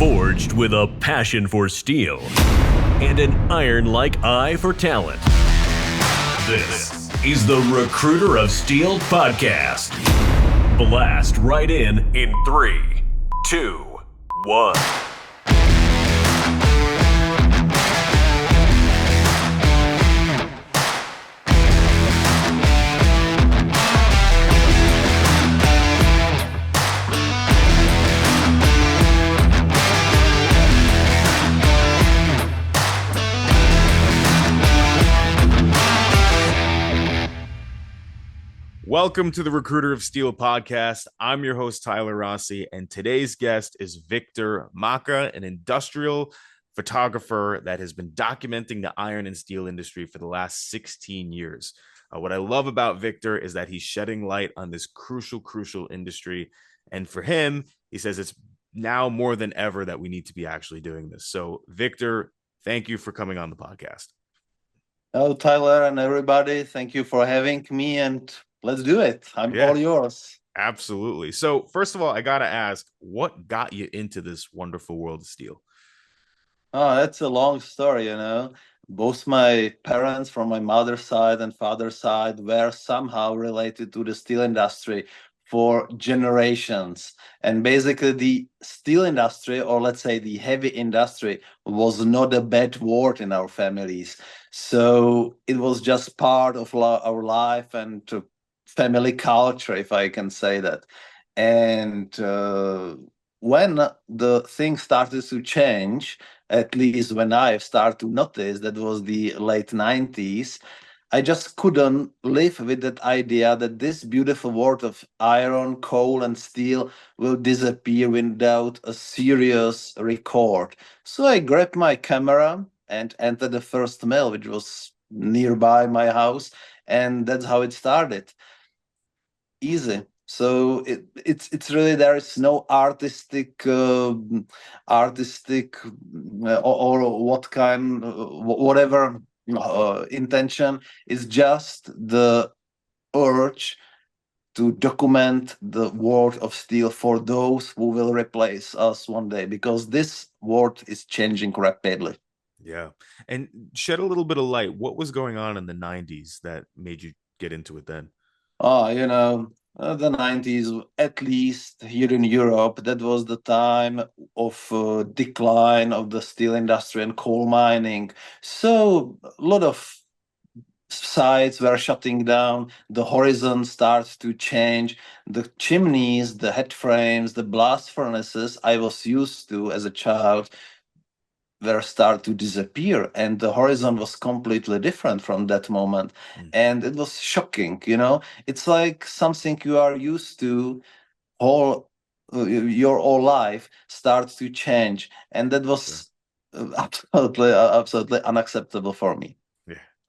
Forged with a passion for steel and an iron-like eye for talent. This is the Recruiter of Steel podcast. Blast right in 3, 2, 1. Welcome to the Recruiter of Steel podcast. I'm your host, Tyler Rossi, and today's guest is Viktor Macha, an industrial photographer that has been documenting the iron and steel industry for the last 16 years. What I love about Viktor is that he's shedding light on this crucial industry. And for him, he says it's now more than ever that we need to be actually doing this. So, Viktor, thank you for coming on the podcast. Oh, Tyler and everybody, thank you for having me, and let's do it. I'm all yours. Absolutely. So first of all, I got to ask, what got you into this wonderful world of steel? Oh, that's a long story, Both my parents from my mother's side and father's side were somehow related to the steel industry for generations. And basically the steel industry, or let's say the heavy industry, was not a bad word in our families. So it was just part of our life and family culture, if I can say that. And when the things started to change, at least when I started to notice, that was the late 90s, I just couldn't live with that idea that this beautiful world of iron, coal, and steel will disappear without a serious record. So I grabbed my camera and entered the first mill, which was nearby my house, and that's how it started. Easy. So it's really, there is no artistic or what kind, whatever intention. Is just the urge to document the world of steel for those who will replace us one day, because this world is changing rapidly. Yeah. And shed a little bit of light. What was going on in the 90s that made you get into it then? The 90s, at least here in Europe, that was the time of decline of the steel industry and coal mining. So a lot of sites were shutting down, the horizon starts to change, the chimneys, the head frames, the blast furnaces I was used to as a child were start to disappear, and the horizon was completely different from that moment. And it was shocking. It's like something you are used to your whole life starts to change, and that was absolutely unacceptable for me.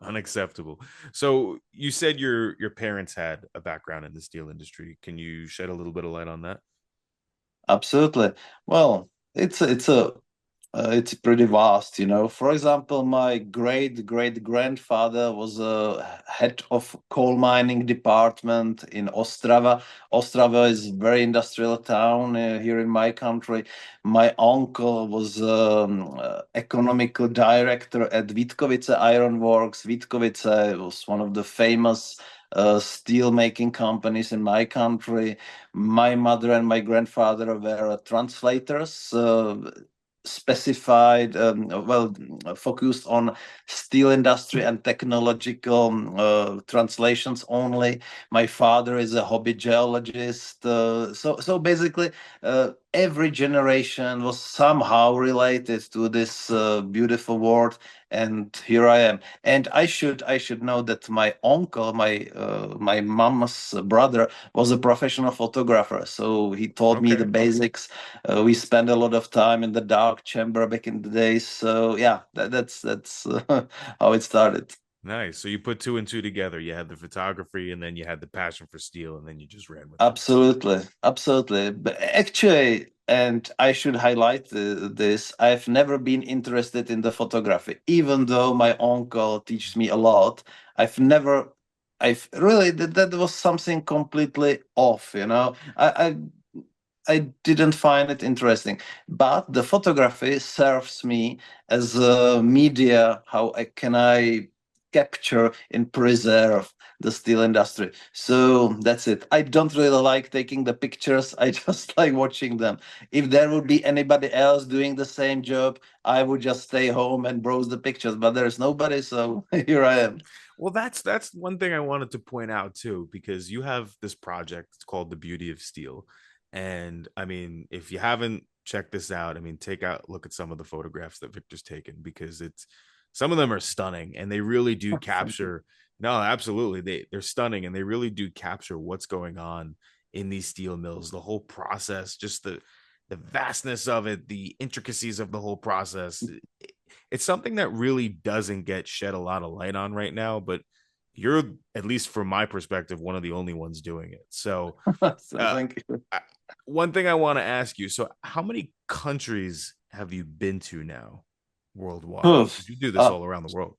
Unacceptable. So you said your parents had a background in the steel industry. Can you shed a little bit of light on that? Absolutely. Well, it's pretty vast, For example, my great-great-grandfather was a head of coal mining department in Ostrava. Ostrava is a very industrial town here in my country. My uncle was economical director at Vítkovice Iron Works. Vítkovice was one of the famous steel making companies in my country. My mother and my grandfather were translators, specified, focused on steel industry and technological translations only. My father is a hobby geologist. So basically, every generation was somehow related to this beautiful world. And here I am. And I should know that my uncle, my mom's brother, was a professional photographer. So he taught me the basics. We spent a lot of time in the dark chamber back in the days. So yeah, that's how it started. Nice. So you put 2 and 2 together. You had the photography, and then you had the passion for steel, and then you just ran with it. Absolutely. But actually, and I should highlight this, I've never been interested in the photography, even though my uncle teaches me a lot. I've really, that was something completely off, I I didn't find it interesting. But the photography serves me as a media. How can I capture and preserve the steel industry? So that's it. I don't really like taking the pictures. I just like watching them. If there would be anybody else doing the same job, I would just stay home and browse the pictures. But there's nobody, so here I am. Well, that's one thing I wanted to point out too, because you have this project. It's called The Beauty of Steel. And I mean, if you haven't checked this out, I mean, take out look at some of the photographs that Victor's taken, because it's some of them are stunning and they really do Thank you. capture. No, absolutely. They're stunning and they really do capture what's going on in these steel mills, the whole process, just the vastness of it, the intricacies of the whole process. It's something that really doesn't get shed a lot of light on right now, but you're, at least from my perspective, one of the only ones doing it. So, So uh, thank you. one thing I want to ask you, so how many countries have you been to now worldwide? Oof. You do this Uh, all around the world.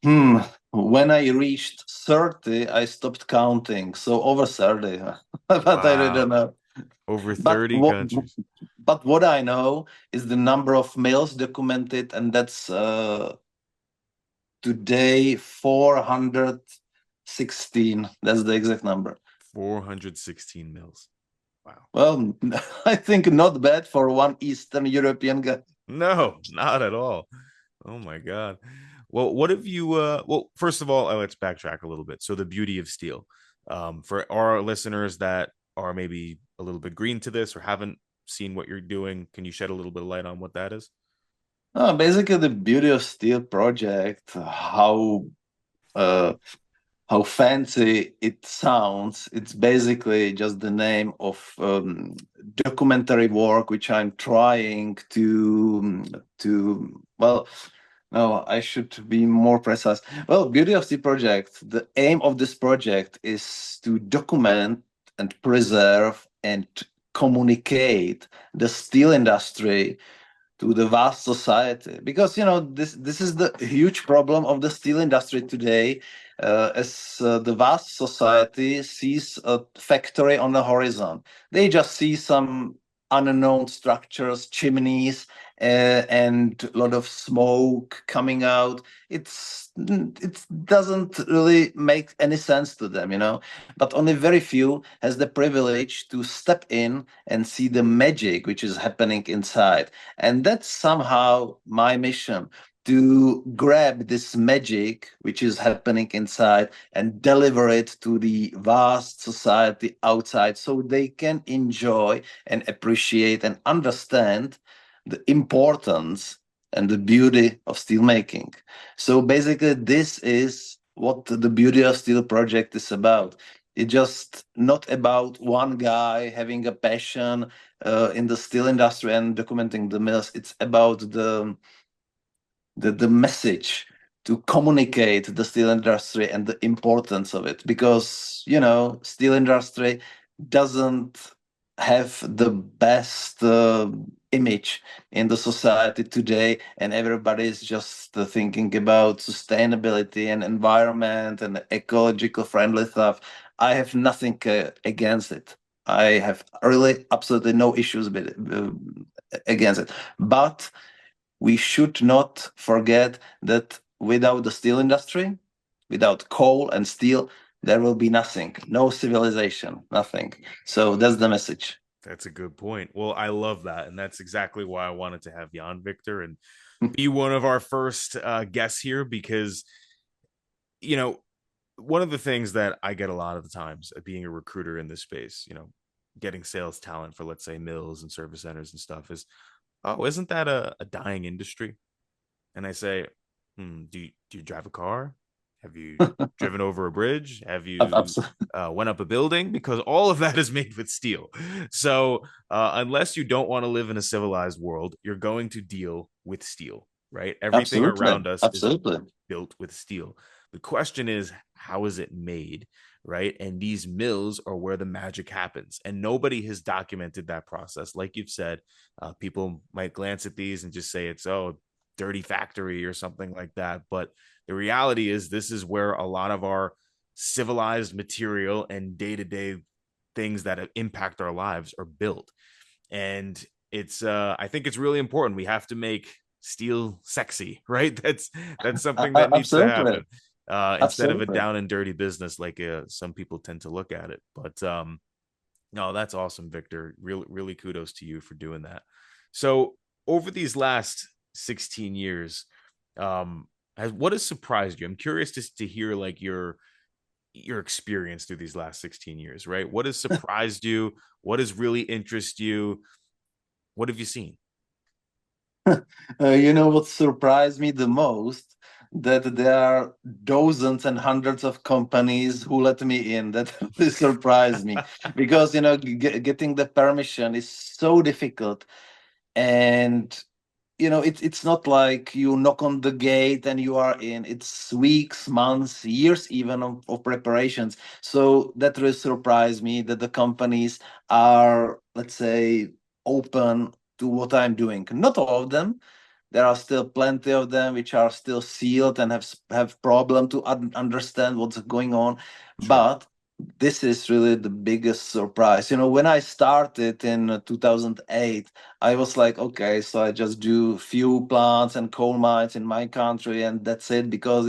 Hmm. When I reached 30, I stopped counting. So over 30. But I Wow. don't know. Over But 30 what, countries. but what I know is the number of males documented, and that's today 416. That's the exact number. 416 mils. Wow. Well, I think not bad for one Eastern European guy. No, not at all. Oh my God. Well, what have you well, first of all, let's backtrack a little bit. So the beauty of steel. For our listeners that are maybe a little bit green to this or haven't seen what you're doing, can you shed a little bit of light on what that is? Basically, the beauty of steel project, uh, how fancy it sounds. It's basically just the name of documentary work which I'm trying to well. No, I should be more precise. Well, Beauty of the Project, the aim of this project is to document and preserve and communicate the steel industry to the vast society, because this is the huge problem of the steel industry today, as the vast society sees a factory on the horizon. They just see some unknown structures, chimneys, and a lot of smoke coming out. It doesn't really make any sense to them, but only very few has the privilege to step in and see the magic which is happening inside. And that's somehow my mission, to grab this magic which is happening inside and deliver it to the vast society outside, so they can enjoy and appreciate and understand the importance and the beauty of steelmaking. So basically, this is what the Beauty of Steel project is about. It's just not about one guy having a passion in the steel industry and documenting the mills. It's about the message to communicate the steel industry and the importance of it, because steel industry doesn't have the best image in the society today, and everybody is just thinking about sustainability and environment and ecological friendly stuff. I have nothing against it. I have really absolutely no issues with it, against it, but we should not forget that without the steel industry, without coal and steel, there will be nothing, no civilization, nothing. So that's the message. That's a good point. Well, I love that. And that's exactly why I wanted to have you on, Victor, and be one of our first guests here, because, you know, one of the things that I get a lot of the times being a recruiter in this space, getting sales talent for, let's say, mills and service centers and stuff is, oh, isn't that a dying industry? And I say, do you drive a car? Have you driven over a bridge? Have you Absolutely. went up a building? Because all of that is made with steel. So unless you don't want to live in a civilized world, you're going to deal with steel, right? Everything Absolutely. around us is Absolutely. built with steel. The question is, how is it made? Right. And these mills are where the magic happens. And nobody has documented that process. Like you've said, people might glance at these and just say it's, oh, dirty factory or something like that. But the reality is, this is where a lot of our civilized material and day to day things that impact our lives are built. And it's I think it's really important. We have to make steel sexy, right? That's something that needs to Absolutely. happen, instead of a Absolutely. down and dirty business like some people tend to look at it. But no, that's awesome, Victor. Really kudos to you for doing that. So over these last 16 years, what has surprised you? I'm curious just to hear like your experience through these last 16 years, right? What has surprised you? What has really interested you? What have you seen? You know what surprised me the most? That there are dozens and hundreds of companies who let me in. That really surprised me because getting the permission is so difficult, and it's not like you knock on the gate and you are in. It's weeks, months, years even of preparations. So that really surprised me that the companies are, let's say, open to what I'm doing. Not all of them. There are still plenty of them which are still sealed and have problem to understand what's going on. Sure. But this is really the biggest surprise. When I started in 2008, I was like, okay, so I just do few plants and coal mines in my country, and that's it, because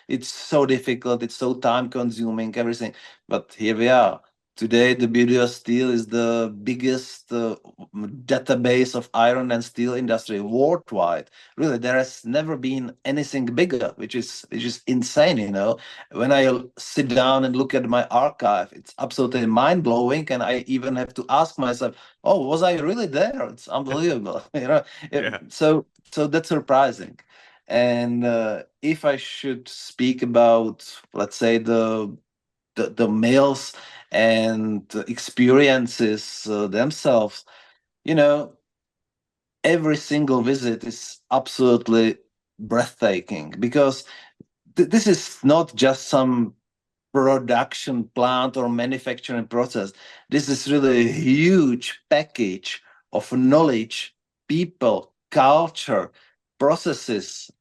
it's so difficult, it's so time consuming, everything. But here we are. Today, the beauty of steel is the biggest database of iron and steel industry worldwide. Really, there has never been anything bigger, which is insane. When I sit down and look at my archive, it's absolutely mind blowing, and I even have to ask myself, "Oh, was I really there?" It's unbelievable. Yeah. So that's surprising. And if I should speak about, let's say, the males and experiences themselves, you know, every single visit is absolutely breathtaking, because this is not just some production plant or manufacturing process. This is really a huge package of knowledge, people, culture, processes,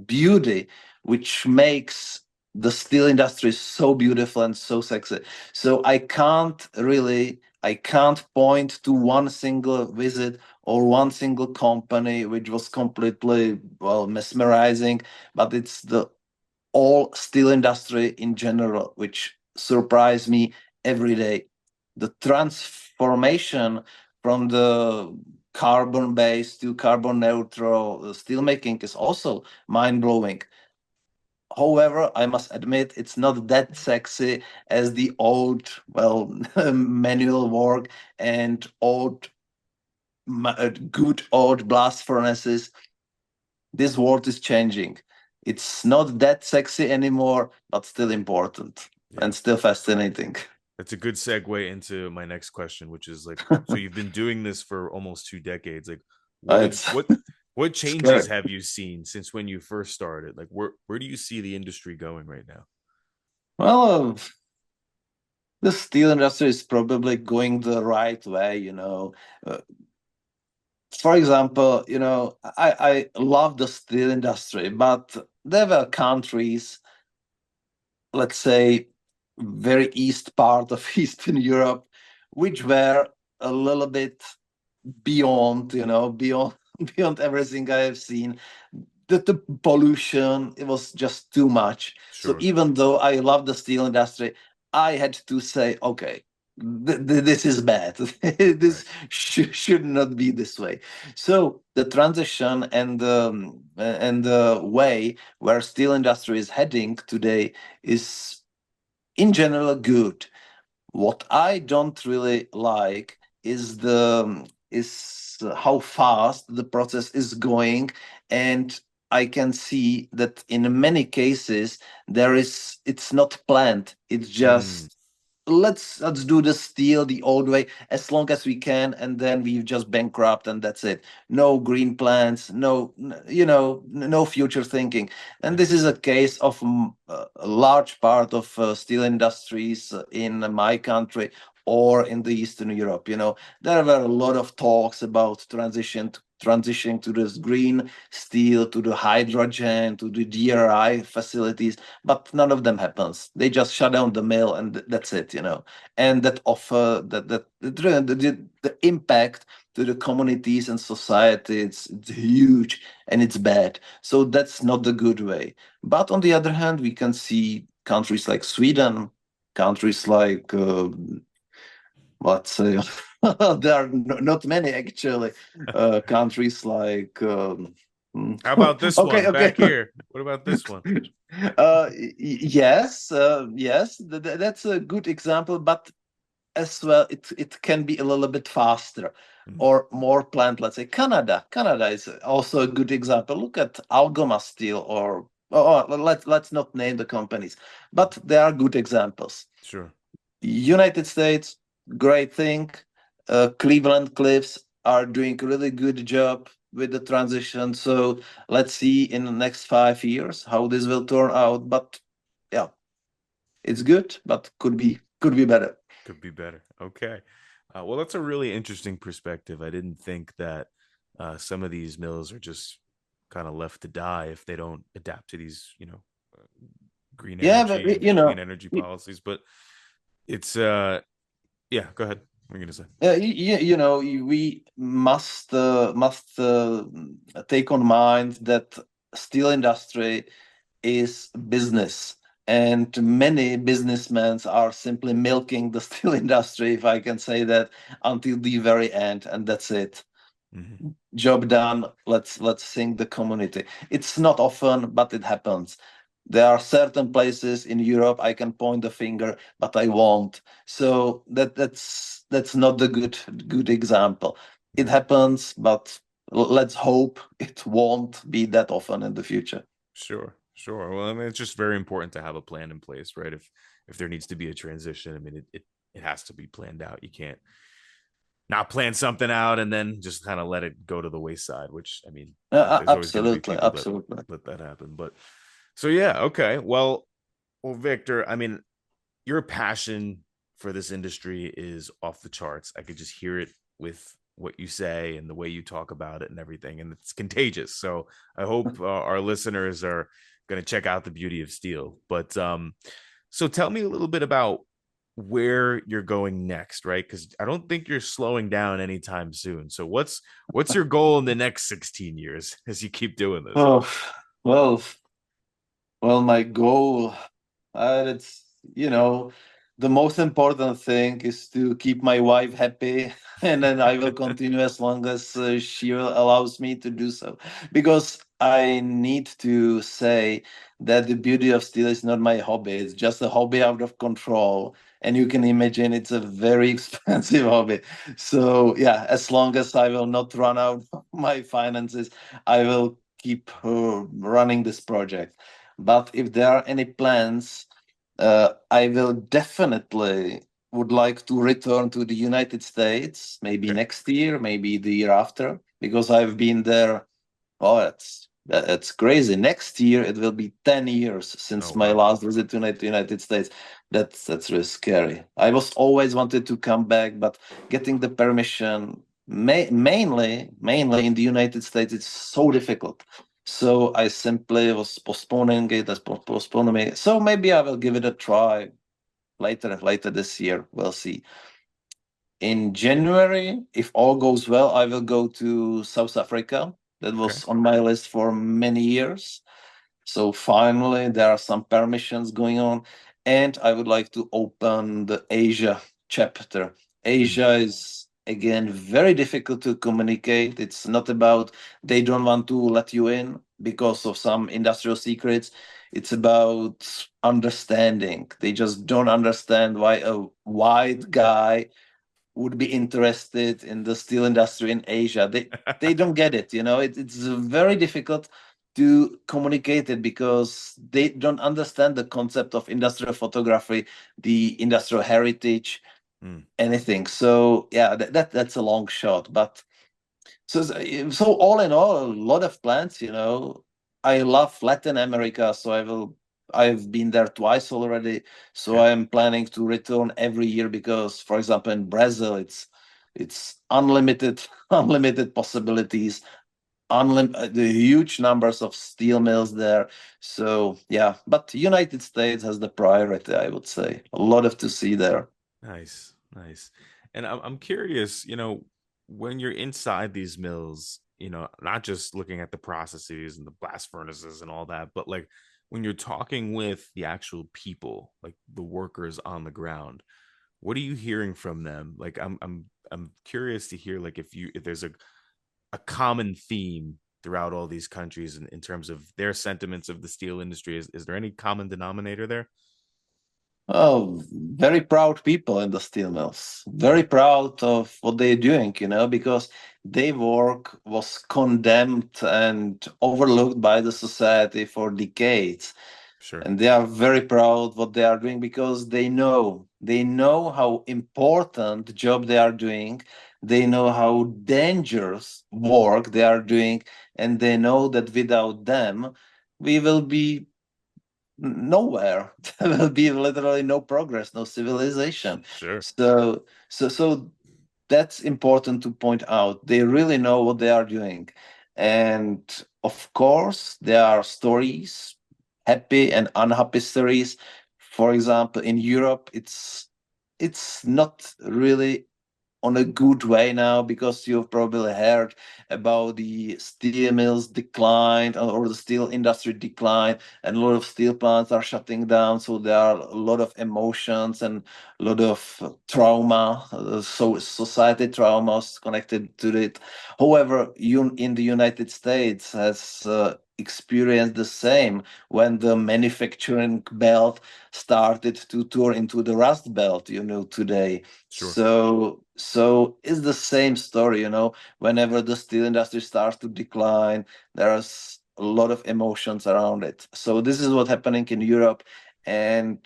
beauty, which makes the steel industry so beautiful and so sexy. So I can't point to one single visit or one single company which was completely, well, mesmerizing, but it's the all steel industry in general, which surprise me every day. The transformation from the carbon based to carbon neutral steelmaking is also mind blowing. However, I must admit it's not that sexy as the old, well, manual work and good old blast furnaces. This world is changing. It's not that sexy anymore, but still important Yeah. and still fascinating. That's a good segue into my next question, which is like, so you've been doing this for almost 2 decades. Like, It's what changes scary. have you seen since when you first started? Like, where do you see the industry going right now? Well, the steel industry is probably going the right way. Uh, for example, I love the steel industry, but there were countries, let's say, very east part of Eastern Europe, which were a little bit beyond beyond everything I have seen. The pollution, it was just too much. So Sure. even though I love the steel industry, I had to say, okay, this is bad. Right. This should not be this way. So the transition and the way where steel industry is heading today is in general good. What I don't really like is how fast the process is going, and I can see that in many cases it's not planned. It's Mm, just, let's do the steel the old way as long as we can, and then we just bankrupt, and that's it. No green plans, no future thinking. And yeah. this is a case of a large part of steel industries in my country or in the Eastern Europe. There were a lot of talks about transition transitioning to this green steel, to the hydrogen, to the DRI facilities, but none of them happens. They just shut down the mill and that's it, And that offer the impact to the communities and society, it's huge and it's bad. So that's not the good way. But on the other hand, we can see countries like Sweden, countries like let's say there are not many actually. Countries like How about this okay, one okay. back here? What about this one? Yes, that's a good example, but as well, it can be a little bit faster or more planned. Let's say Canada is also a good example. Look at Algoma Steel, or let's not name the companies, but there are good examples. Sure. United States, great thing. Cleveland Cliffs are doing a really good job with the transition. So let's see in the next 5 years how this will turn out. But yeah, it's good, but could be better. Could be better. Okay. Well, that's a really interesting perspective. I didn't think that some of these mills are just kind of left to die if they don't adapt to these, green Yeah, but energy and clean energy policies. But it's, yeah, go ahead. What are you going to say? we must take on mind that steel industry is business, and many businessmen are simply milking the steel industry, if I can say that, until the very end, and that's it. Mm-hmm. Job done. Let's sink the community. It's not often, but it happens. There are certain places in Europe I can point the finger, but I won't. So that's not the good example. It happens, but let's hope it won't be that often in the future. Sure. Well, I mean, it's just very important to have a plan in place, right? If there needs to be a transition, I mean, it has to be planned out. You can't not plan something out and then just kind of let it go to the wayside, which, I mean, there's always going to be people absolutely. that let that happen. But so, yeah, okay. Well, Viktor, I mean, your passion for this industry is off the charts. I could just hear it with what you say and the way you talk about it and everything, and it's contagious. So I hope our listeners are going to check out the beauty of steel. But so tell me a little bit about where you're going next, right? Because I don't think you're slowing down anytime soon. So what's your goal in the next 16 years as you keep doing this? Oh, well, my goal, it's the most important thing is to keep my wife happy, and then I will continue as long as she will allows me to do so. Because I need to say that the beauty of steel is not my hobby; it's just a hobby out of control. And you can imagine it's a very expensive hobby. So yeah, as long as I will not run out of my finances, I will keep running this project. But if there are any plans, I will definitely would like to return to the United States, maybe next year, maybe the year after, because I've been there. Oh, it's crazy. Next year it will be 10 years since my last visit to the United States. That's really scary. I was always wanted to come back, but getting the permission, mainly in the United States, it's so difficult. So I simply was postponing it. So maybe I will give it a try later this year. We'll see. In January, if all goes well, I will go to South Africa. That was on my list for many years. So finally, there are some permissions going on, and I would like to open the Asia chapter. Asia is again very difficult to communicate. It's not about they don't want to let you in because of some industrial secrets. It's about understanding. They just don't understand why a white guy would be interested in the steel industry in Asia. They don't get it. It's very difficult to communicate it because they don't understand the concept of industrial photography, the industrial heritage, anything. So yeah, that's a long shot. But so all in all, a lot of plans. I love Latin America, so I've been there twice already. So I'm planning to return every year because, for example, in Brazil, It's unlimited, unlimited possibilities, the huge numbers of steel mills there. So yeah, but United States has the priority, I would say. A lot of to see there. Nice, nice. And I'm curious, when you're inside these mills, not just looking at the processes and the blast furnaces and all that, but like when you're talking with the actual people, like the workers on the ground, what are you hearing from them? Like I'm curious to hear like if there's a common theme throughout all these countries in terms of their sentiments of the steel industry. Is there any common denominator there? Oh, very proud people in the steel mills. Yeah, Very proud of what they're doing, because their work was condemned and overlooked by the society for decades. sure, And they are very proud what they are doing because they know how important job they are doing. They know how dangerous work they are doing, and they know that without them, we will be nowhere. There will be literally no progress, no civilization. sure, So that's important to point out. They really know what they are doing. And of course, there are stories, happy and unhappy stories. For example, in Europe, it's not really on a good way now, because you've probably heard about the steel mills decline, or the steel industry decline, and a lot of steel plants are shutting down. So there are a lot of emotions and a lot of trauma, so society traumas connected to it. However, you in the United States has experienced the same when the manufacturing belt started to turn into the rust belt, today. sure, So it's the same story, whenever the steel industry starts to decline, there's a lot of emotions around it. So this is what's happening in Europe. And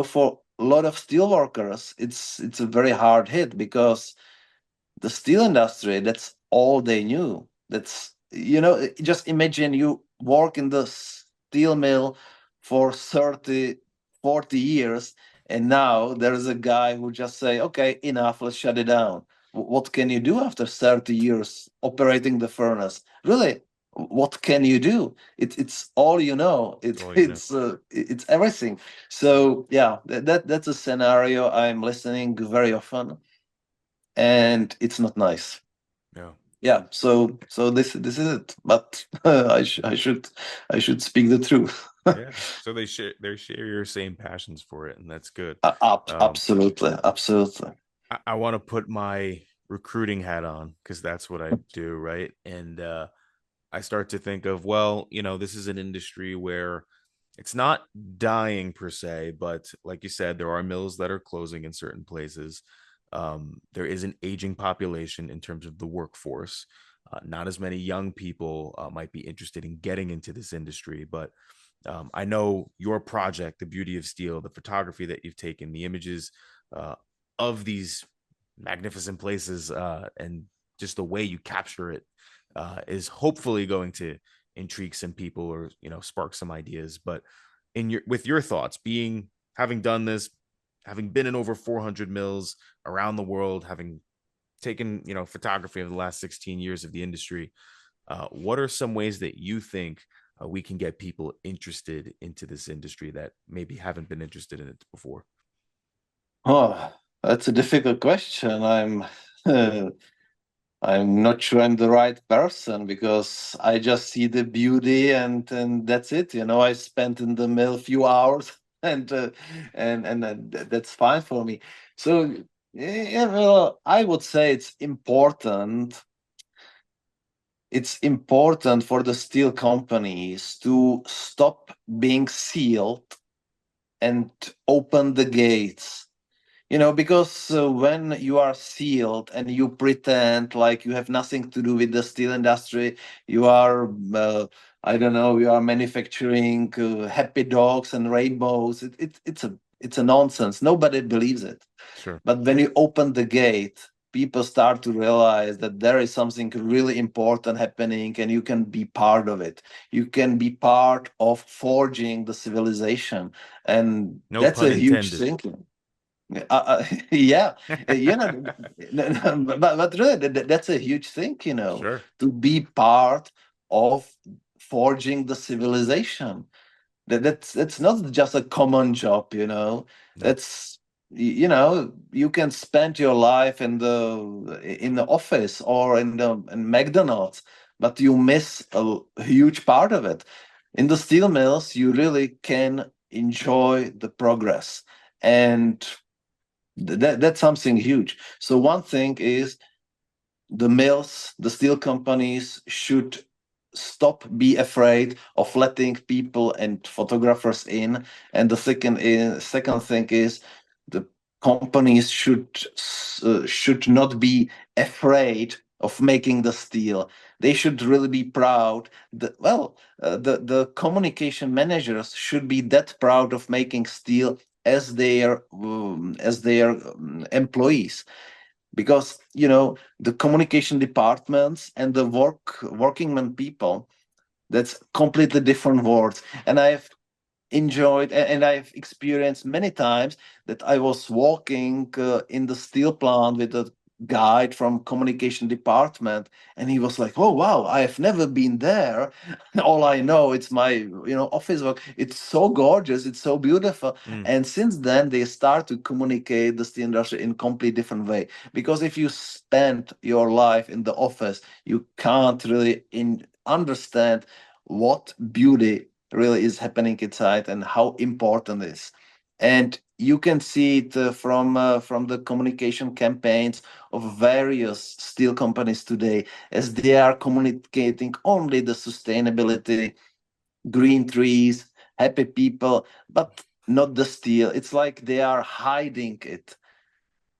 for a lot of steel workers, it's a very hard hit, because the steel industry, that's all they knew. That's, just imagine you work in the steel mill for 30, 40 years, and now there's a guy who just say, okay, enough, let's shut it down. What can you do after 30 years operating the furnace? Really, what can you do? It's all you know. that's all you know. It's everything. So yeah, that's a scenario I'm listening very often, and it's not nice. Yeah, Yeah, so this is it. But I should speak the truth. yeah. So they share your same passions for it, and that's good. Um, Absolutely, absolutely. I want to put my recruiting hat on because that's what I do, right? And I start to think of, well, this is an industry where it's not dying per se, but like you said, there are mills that are closing in certain places. There is an aging population in terms of the workforce. Not as many young people might be interested in getting into this industry, but I know your project, The Beauty of Steel, the photography that you've taken, the images uh, of these magnificent places, and just the way you capture it is hopefully going to intrigue some people or spark some ideas. But with your thoughts, having done this, having been in over 400 mills around the world, having taken photography of the last 16 years of the industry, what are some ways that you think we can get people interested into this industry that maybe haven't been interested in it before? Oh, that's a difficult question. I'm not sure I'm the right person, because I just see the beauty, and that's it. I spent in the mill a few hours, and that's fine for me. So yeah, well, I would say it's important for the steel companies to stop being sealed and open the gates. Because when you are sealed and you pretend like you have nothing to do with the steel industry, you are, I don't know, you are manufacturing happy dogs and rainbows. It's a nonsense. Nobody believes it. Sure. But when you open the gate, people start to realize that there is something really important happening, and you can be part of it. You can be part of forging the civilization. And No that's pun a huge intended. thing. Yeah, but really, that's a huge thing, Sure. to be part of forging the civilization. That's not just a common job, No. That's you can spend your life in the office or in McDonald's, but you miss a huge part of it. In the steel mills, you really can enjoy the progress, and that's something huge. So one thing is the mills, the steel companies should stop be afraid of letting people and photographers in. And the second thing is the companies should not be afraid of making the steel. They should really be proud that, well, the communication managers should be that proud of making steel as their employees, because the communication departments and the workingman people, that's completely different words. And I've enjoyed and I've experienced many times that I was walking in the steel plant with a guide from communication department, and he was like, oh wow, I have never been there. All I know, it's my office work. It's so gorgeous, it's so beautiful. Mm. And since then they start to communicate the steel industry in completely different way, because if you spend your life in the office, you can't really understand what beauty really is happening inside and how important it is. And you can see it from the communication campaigns of various steel companies today, as they are communicating only the sustainability, green trees, happy people, but not the steel. It's like they are hiding it,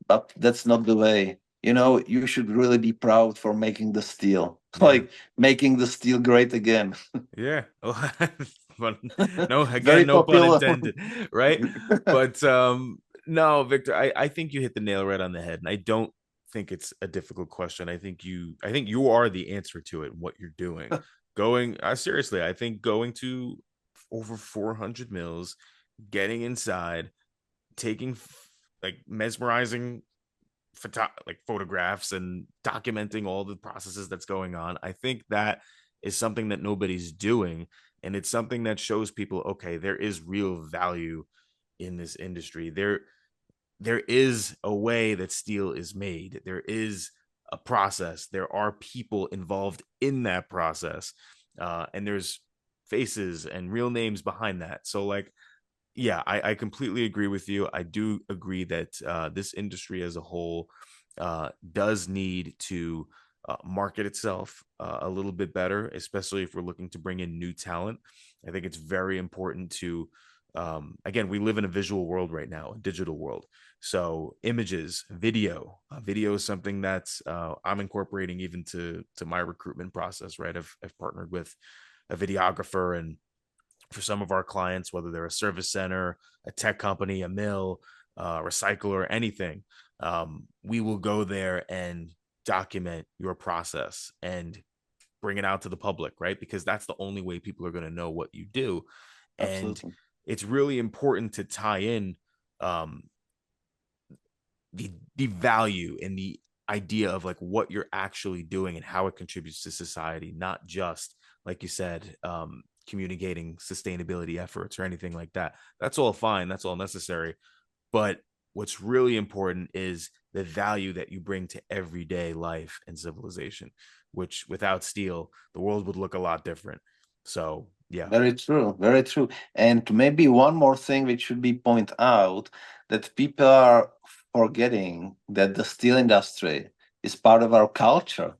but that's not the way. You should really be proud for making the steel, Yeah. like making the steel great again. Yeah. But no, Very again, no pun popular. intended, right? But no, Victor, I think you hit the nail right on the head. And I don't think it's a difficult question. I think you are the answer to it and what you're doing. Going seriously, I think going to over 400 mills, getting inside, taking like mesmerizing like photographs and documenting all the processes that's going on. I think that is something that nobody's doing, and it's something that shows people, okay, there is real value in this industry. There is a way that steel is made. There is a process. There are people involved in that process, and there's faces and real names behind that. So like, yeah, I completely agree with you. I do agree that this industry as a whole does need to market itself a little bit better, especially if we're looking to bring in new talent. I think it's very important to, again, we live in a visual world right now, a digital world. So images, video is something that's I'm incorporating even to my recruitment process, right? I've partnered with a videographer, and for some of our clients, whether they're a service center, a tech company, a mill, recycler, anything, we will go there and document your process and bring it out to the public, right? Because that's the only way people are going to know what you do. And Absolutely. it's really important to tie in um, the value and the idea of like what you're actually doing and how it contributes to society, not just like you said, communicating sustainability efforts or anything like that. That's all fine, that's all necessary, but what's really important is the value that you bring to everyday life and civilization, which without steel the world would look a lot different. So yeah. Very true, very true. And maybe one more thing which should be pointed out, that people are forgetting that the steel industry is part of our culture.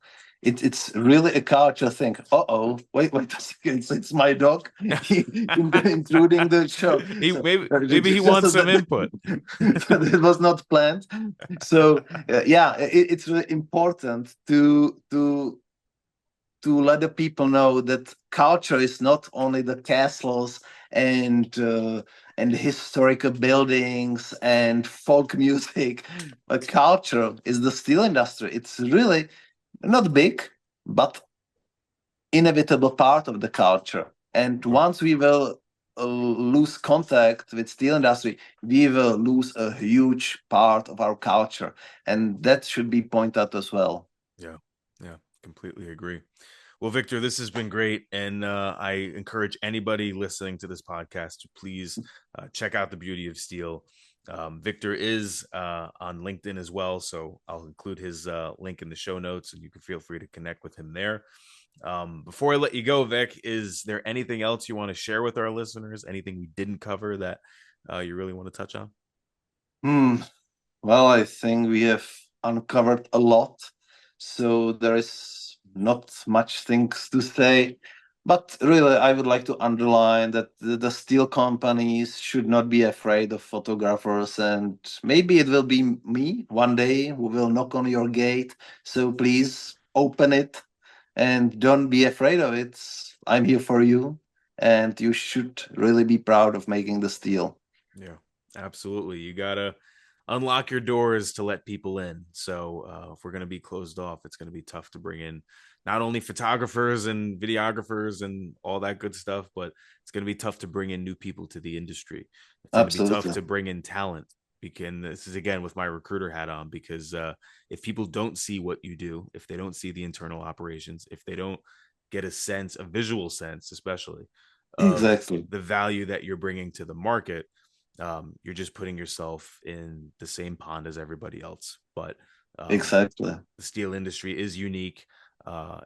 It's really a culture thing. Uh-oh, wait a second. It's my dog intruding the show. he So maybe he wants some input. it was not planned. So yeah, it's really important to let the people know that culture is not only the castles and historical buildings and folk music, but culture is the steel industry. It's really not big, but inevitable part of the culture. And Sure. once we will lose contact with steel industry, we will lose a huge part of our culture, and that should be pointed out as well. Yeah, completely agree. Well, Victor, this has been great, and I encourage anybody listening to this podcast to please check out The Beauty of Steel. Victor is on LinkedIn as well, so I'll include his link in the show notes, and you can feel free to connect with him there. Before I let you go, Vic, is there anything else you want to share with our listeners? Anything we didn't cover that you really want to touch on? Well, I think we have uncovered a lot, so there is not much things to say. But really, I would like to underline that the steel companies should not be afraid of photographers, and maybe it will be me one day who will knock on your gate. So please open it and don't be afraid of it. I'm here for you, and you should really be proud of making the steel. Yeah, absolutely. You gotta unlock your doors to let people in. So if we're going to be closed off, it's going to be tough to bring in not only photographers and videographers and all that good stuff, but it's going to be tough to bring in new people to the industry. It's going to be tough to bring in talent. Because this is again with my recruiter hat on, because if people don't see what you do, if they don't see the internal operations, if they don't get a visual sense, especially Exactly the value that you're bringing to the market, you're just putting yourself in the same pond as everybody else. But exactly, the steel industry is unique.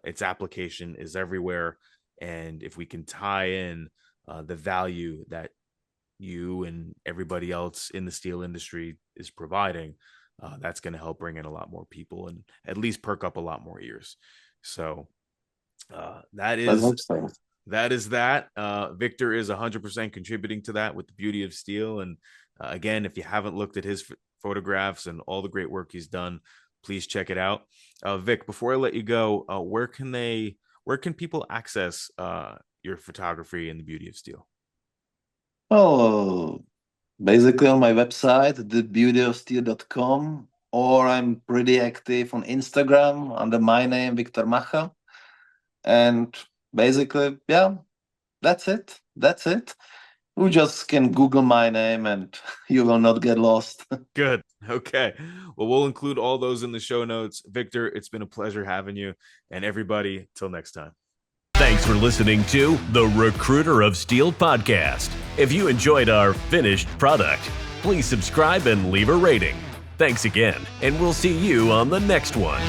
Its application is everywhere. And if we can tie in the value that you and everybody else in the steel industry is providing, that's going to help bring in a lot more people and at least perk up a lot more ears. So that is that. Victor is 100% contributing to that with The Beauty of Steel. And again, if you haven't looked at his photographs and all the great work he's done, please check it out. Vic, before I let you go, where can people access your photography and The Beauty of Steel? Oh, basically on my website, thebeautyofsteel.com, or I'm pretty active on Instagram under my name, Viktor Macha. And basically, yeah, that's it. That's it. You just can Google my name and you will not get lost. Good. Okay. Well, we'll include all those in the show notes. Victor, it's been a pleasure having you. And everybody, till next time. Thanks for listening to the Recruiter of Steel podcast. If you enjoyed our finished product, please subscribe and leave a rating. Thanks again, and we'll see you on the next one.